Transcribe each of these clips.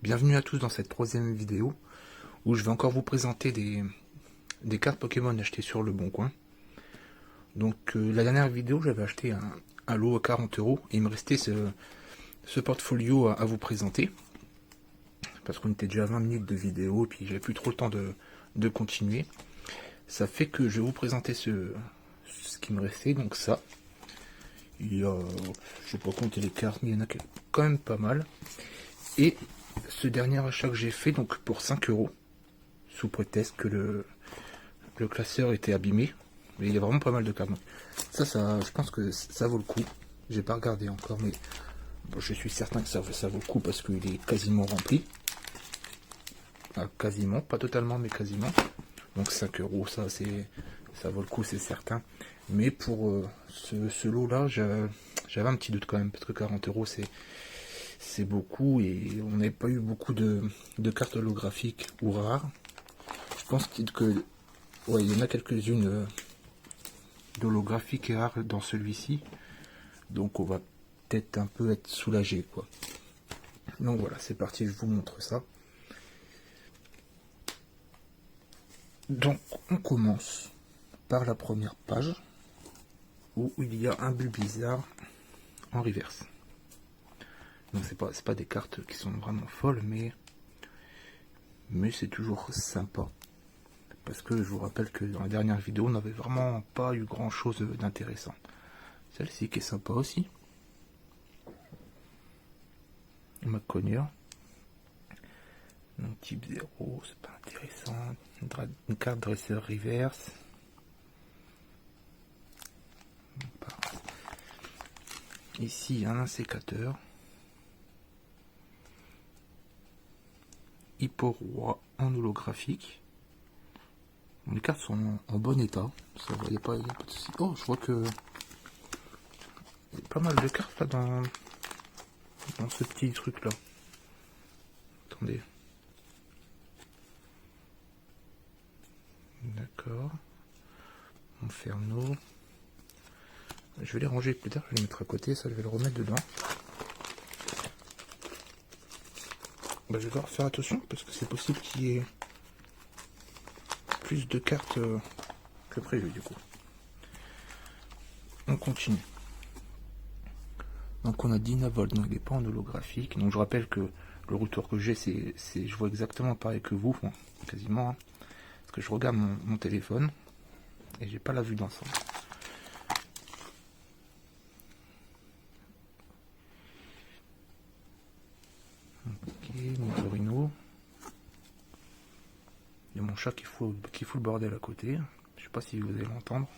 Bienvenue à tous dans cette troisième vidéo où je vais encore vous présenter des cartes Pokémon achetées sur le Bon Coin. Donc la dernière vidéo j'avais acheté un lot à 40 € et il me restait ce portfolio à vous présenter. Parce qu'on était déjà à 20 minutes de vidéo et puis j'avais plus trop le temps de continuer. Ça fait que je vais vous présenter ce qui me restait, donc ça. Il y a, je sais pas compter les cartes, mais il y en a quand même pas mal. Et ce dernier achat que j'ai fait, donc pour 5 €, sous prétexte que le classeur était abîmé. Mais il y a vraiment pas mal de cartes. Donc, ça, je pense que ça vaut le coup. J'ai pas regardé encore, mais bon, je suis certain que ça vaut le coup parce qu'il est quasiment rempli. Ah, quasiment, pas totalement, mais quasiment. Donc 5 €, ça vaut le coup, c'est certain. Mais pour ce lot-là, j'avais un petit doute quand même, parce que 40 € c'est beaucoup, et on n'avait pas eu beaucoup de cartes holographiques ou rares. Je pense que ouais, il y en a quelques-unes d'holographiques et rares dans celui-ci. Donc on va peut-être un peu être soulagé, quoi. Donc voilà, c'est parti, je vous montre ça. Donc on commence par la première page où il y a un Bulbizarre en reverse. Donc c'est pas des cartes qui sont vraiment folles, mais c'est toujours sympa. Parce que je vous rappelle que dans la dernière vidéo, on n'avait vraiment pas eu grand chose d'intéressant. Celle-ci qui est sympa aussi. Macogneur. Donc type 0, c'est pas intéressant. Une carte dresseur reverse. Ici un insécateur. Hipporoi en holographique. Les cartes sont en bon état. Ça va, y a pas de souci. Oh, je vois que il y a pas mal de cartes là dans ce petit truc là. Attendez. D'accord. Inferno. Je vais les ranger plus tard, je vais les mettre à côté, ça je vais le remettre dedans. Bah, je vais devoir faire attention parce que c'est possible qu'il y ait plus de cartes que prévu du coup. On continue. Donc on a Dynavolt, donc il n'est pas en holographique. Donc je rappelle que le retour que j'ai, c'est je vois exactement pareil que vous, bon, quasiment. Hein, parce que je regarde mon téléphone et j'ai pas la vue d'ensemble. Ok, Nidorino. Il y a mon chat qui fout le bordel à côté. Je sais pas si vous allez l'entendre.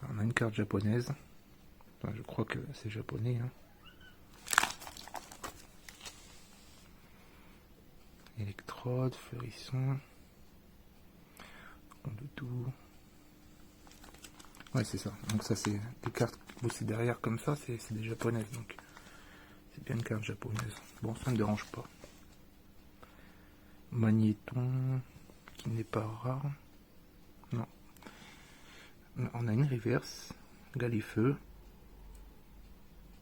On a une carte japonaise. Enfin, je crois que c'est japonais. Hein. Électrode, Feurisson. De tout. Ouais, c'est ça. Donc ça, c'est des cartes aussi derrière comme ça, c'est des japonaises. Donc c'est bien une carte japonaise. Bon, ça ne me dérange pas. Magnéton, qui n'est pas rare. Non. On a une reverse, Galifeu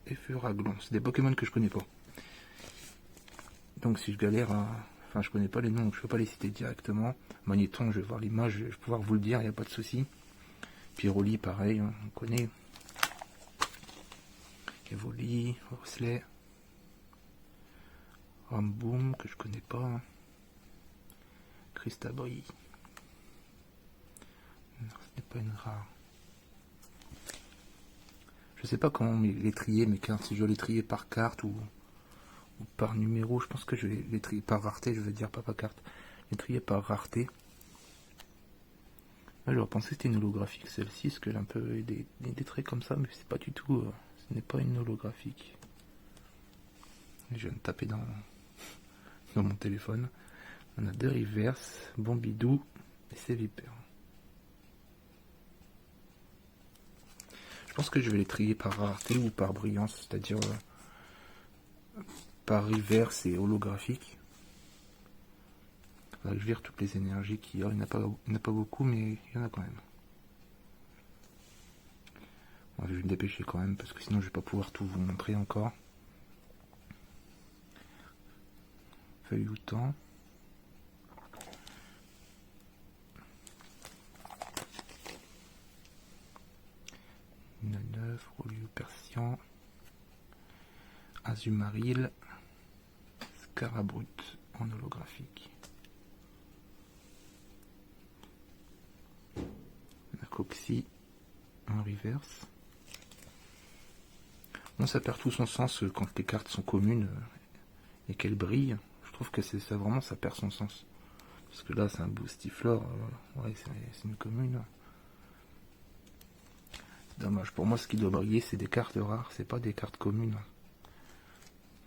et Furaglon. C'est des Pokémon que je connais pas. Donc si je galère à... Enfin, je connais pas les noms, donc je peux pas les citer directement. Magnéton, je vais voir l'image, je vais pouvoir vous le dire, il n'y a pas de souci. Pyroli, pareil, on connaît. Evoli, Horsley. Ramboom, que je connais pas. Christabri. Non, ce n'est pas une rare. Je sais pas comment les trier mes cartes, si je dois les trier par carte ou par numéro. Je pense que je vais les trier par rareté, je veux dire pas par carte. Les trier par rareté. Là, j'aurais pensé que c'était une holographique celle-ci, parce qu'elle a un peu des traits comme ça, mais c'est pas du tout. Ce n'est pas une holographique. Je viens de taper dans mon téléphone. On a deux reverse, Bombidou et Sévipère. Je pense que je vais les trier par rareté ou par brillance, c'est-à-dire par reverse et holographique. Je vire toutes les énergies qu'il y a. Il n'y en a pas beaucoup, mais il y en a quand même. Bon, je vais me dépêcher quand même, parce que sinon je vais pas pouvoir tout vous montrer encore. Feuilleton. Neuf, Rolio Persian. Azumaril. Scarabrut en holographique. Nacoxy en reverse. Bon, ça perd tout son sens quand les cartes sont communes et qu'elles brillent. Je trouve que c'est ça, vraiment, ça perd son sens. Parce que là, c'est un Boostiflore, ouais, c'est une commune. C'est dommage. Pour moi, ce qui doit briller, c'est des cartes rares, c'est pas des cartes communes.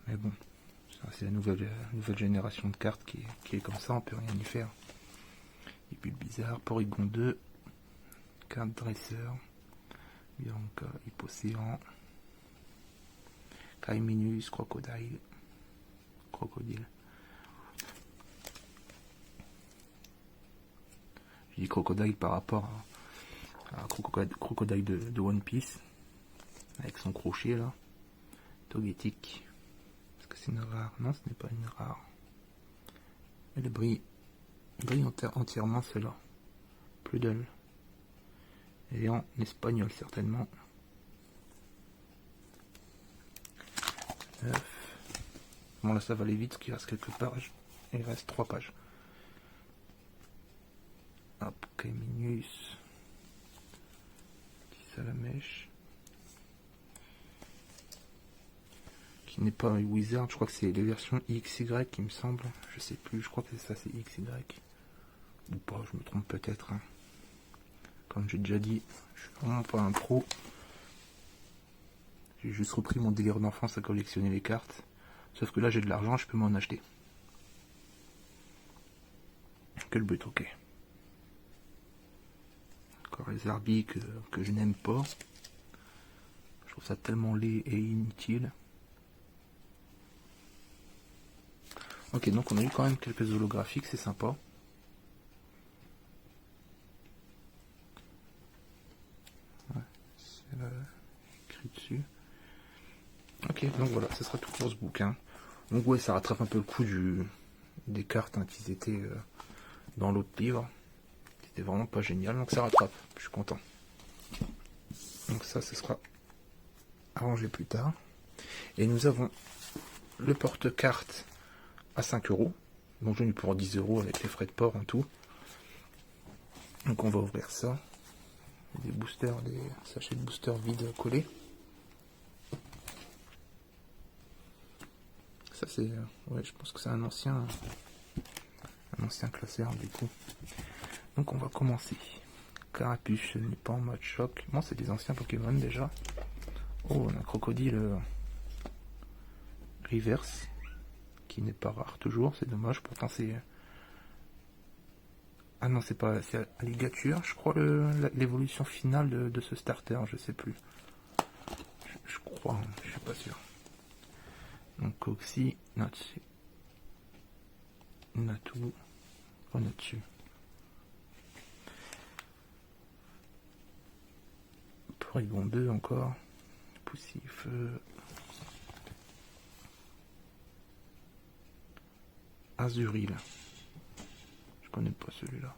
Mais bon, c'est la nouvelle génération de cartes qui est comme ça, on peut rien y faire. Et puis bizarre, Porygon 2, carte dresseur, Bianca, Hypocéan, Caiminus, Crocodile. Je dis Crocodile par rapport à Crocodile de One Piece, avec son crochet là. Togetic. Est-ce que c'est une rare? Non, ce n'est pas une rare. Elle brille entièrement celle-là. Plus d'elle. Et en espagnol certainement. 9. Bon là ça va aller vite parce qu'il reste quelques pages. Il reste 3 pages. Hop, Caiminus. Petit Salamèche. Qui n'est pas Wizard, je crois que c'est les versions XY qui me semble. Je sais plus, je crois que c'est ça, c'est XY. Ou pas, je me trompe peut-être. Hein. Comme j'ai déjà dit, je suis vraiment pas un pro. J'ai juste repris mon délire d'enfance à collectionner les cartes. Sauf que là j'ai de l'argent, je peux m'en acheter. Quel but, ok. Encore les Arby que je n'aime pas. Je trouve ça tellement laid et inutile. Ok, donc on a eu quand même quelques holographiques, c'est sympa. Ouais, c'est écrit dessus. Ok, donc voilà, ce sera tout pour ce bouquin. Donc ouais, ça rattrape un peu le coup des cartes hein, qui étaient dans l'autre livre. C'était vraiment pas génial, donc ça rattrape, je suis content. Donc ça, ce sera arrangé plus tard. Et nous avons le porte-carte à 5 €. Donc je l'ai eu pour 10 € avec les frais de port en tout. Donc on va ouvrir ça. Des boosters, des sachets de boosters vides collés. Ça c'est, ouais, je pense que c'est un ancien classeur du coup. Donc on va commencer. Carapuce n'est pas en mode choc. Bon, c'est des anciens Pokémon déjà. Oh, on a un crocodile reverse qui n'est pas rare toujours. C'est dommage. Pourtant c'est, ah non, c'est pas, c'est Alligature, je crois l'évolution finale de ce starter. Je sais plus. Je crois, hein, je suis pas sûr. Donc Coxy, Natsu, Natu, oh Natsu. Porygon 2 encore, Poussif, Azuril. Je connais pas celui-là.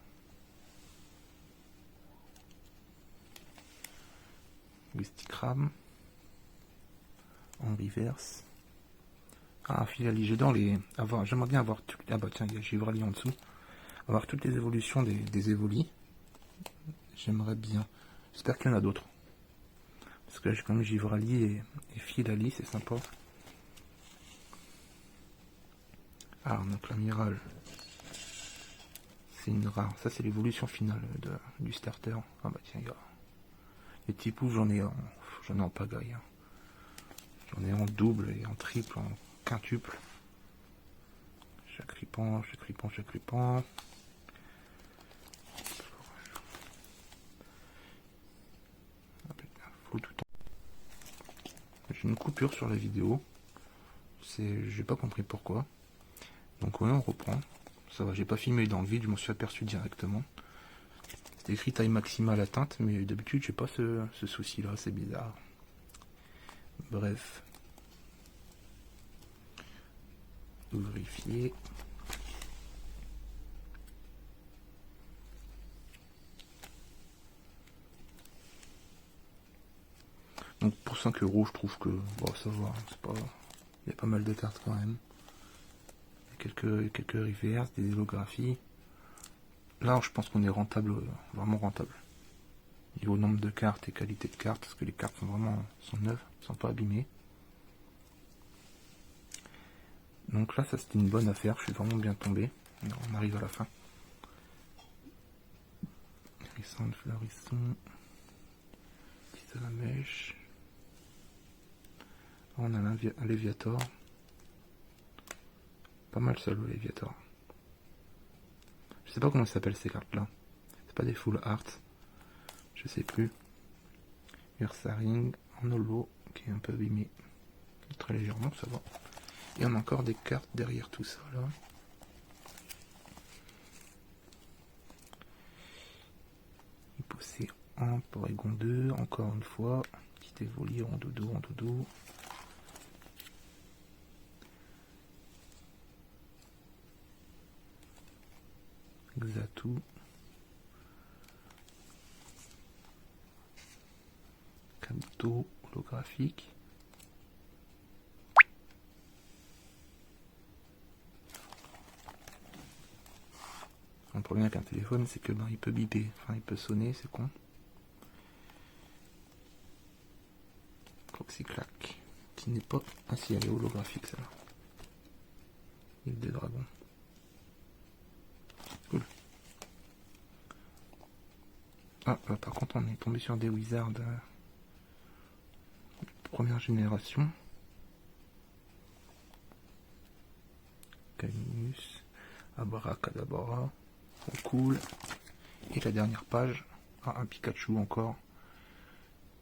Wistikram en reverse. Ah, Philaligédan, j'aimerais bien avoir tout. Ah bah tiens, il y a Givrali en dessous. Avoir toutes les évolutions des évolis. J'aimerais bien. J'espère qu'il y en a d'autres. Parce que là j'ai quand même Givrali et Philali, c'est sympa. Ah, donc la Mirage. C'est une rare. Ça c'est l'évolution finale du starter. Ah bah tiens, il y a les petits poux, j'en ai en pagaille. Hein. J'en ai en double et en triple, en quintuple. Chaque ripant. J'ai une coupure sur la vidéo. J'ai pas compris pourquoi. Donc ouais, on reprend. Ça va, j'ai pas filmé dans le vide, je m'en suis aperçu directement. C'est écrit taille maximale atteinte, mais d'habitude j'ai pas ce souci là, c'est bizarre. Bref. vérifier. Donc pour 5 €, je trouve que bon, ça va, c'est pas. Il y a pas mal de cartes quand même. Il y a quelques reverses, des holographies. Là, je pense qu'on est rentable, vraiment rentable. Niveau nombre de cartes et qualité de cartes, parce que les cartes sont neuves, sont pas abîmées. Donc là, ça c'était une bonne affaire, je suis vraiment bien tombé. On arrive à la fin. Hérisson, Fleurisson, Tisse à la mèche. On a un Léviator. Pas mal seul le Léviator. Je sais pas comment ça s'appelle ces cartes là. C'est pas des full art. Je sais plus. Ursaring en holo qui est un peu abîmé. Très légèrement, ça va. Et on a encore des cartes derrière tout ça là. Hypocé 1, Porygon 2, encore une fois. Petit évolier en dodo, en dodo. Xatu. Kabuto holographique. Le problème avec un téléphone, c'est que il peut biper, enfin il peut sonner, c'est con. Croxyclac, qui n'est pas. Ah si, elle est holographique celle-là. Île des dragons. Cool. Ah, par contre, on est tombé sur des wizards première génération. Caninus, Abracadabra, cool. Et la dernière page, un Pikachu encore,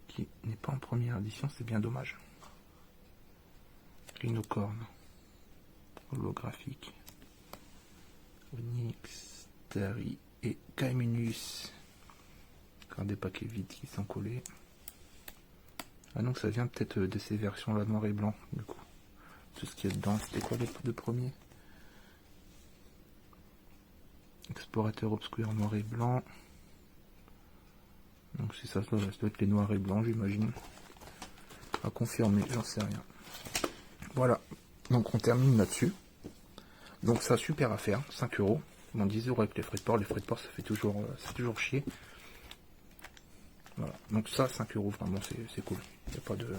qui n'est pas en première édition, c'est bien dommage. Rhinocorne, holographique. Onyx, Tari et Kaiminus. Encore des paquets vides qui sont collés. Ah donc ça vient peut-être de ces versions là noir et blanc du coup. Tout ce qu'il y a dedans, c'était quoi les deux premiers? Explorateur obscur noir et blanc. Donc c'est ça, ça doit être les noirs et blancs j'imagine. À confirmer, j'en sais rien. Voilà, donc on termine là-dessus. Donc ça, super affaire, 5 €. Bon, 10 € avec les frais de port ça fait toujours chier. Voilà, donc ça, 5 €, vraiment c'est cool. Il n'y a pas de...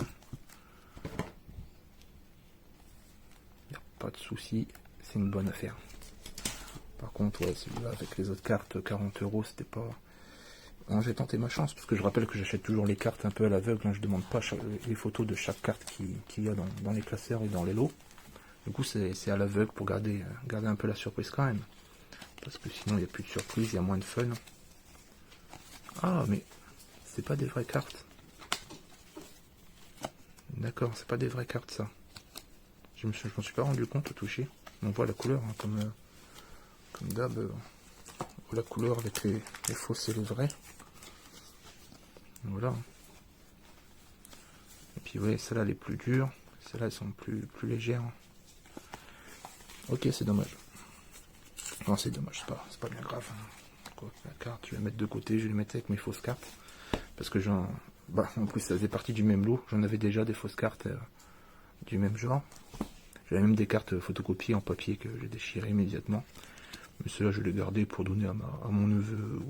pas de soucis, c'est une bonne affaire. Par contre, ouais, celui-là avec les autres cartes, 40 €, c'était pas... Bon, j'ai tenté ma chance, parce que je rappelle que j'achète toujours les cartes un peu à l'aveugle, hein, je demande pas les photos de chaque carte qu'il y a dans les classeurs et dans les lots. Du coup, c'est à l'aveugle pour garder un peu la surprise quand même. Parce que sinon, il n'y a plus de surprise, il y a moins de fun. Ah, mais c'est pas des vraies cartes. D'accord, c'est pas des vraies cartes, ça. Je m'en suis pas rendu compte au toucher. On voit la couleur, hein, comme d'hab. La couleur avec les fausses et les vrais. Voilà. Et puis, ouais, celles-là, les plus dures. Celles-là, elles sont plus légères. Ok, c'est dommage. Non, c'est dommage, c'est pas bien grave. Quoi, la carte, je vais la mettre de côté, je vais les mettre avec mes fausses cartes. Parce que en plus, ça faisait partie du même lot. J'en avais déjà des fausses cartes du même genre. J'avais même des cartes photocopiées en papier que j'ai déchirées immédiatement. Mais ceux-là, je les gardais pour donner à mon neveu.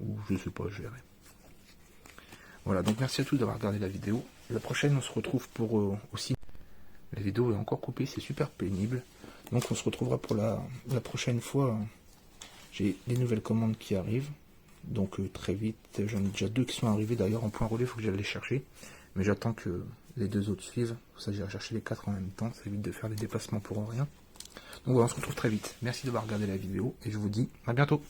Ou je sais pas, je verrai. Voilà, donc merci à tous d'avoir regardé la vidéo. La prochaine, on se retrouve pour aussi... La vidéo est encore coupée, c'est super pénible. Donc on se retrouvera pour la prochaine fois. J'ai des nouvelles commandes qui arrivent. Donc très vite, j'en ai déjà 2 qui sont arrivés d'ailleurs en point relais, il faut que j'aille les chercher. Mais j'attends que les 2 autres suivent. Pour ça, j'irai chercher les 4 en même temps. Ça évite de faire des déplacements pour rien. Donc voilà, on se retrouve très vite. Merci d'avoir regardé la vidéo et je vous dis à bientôt.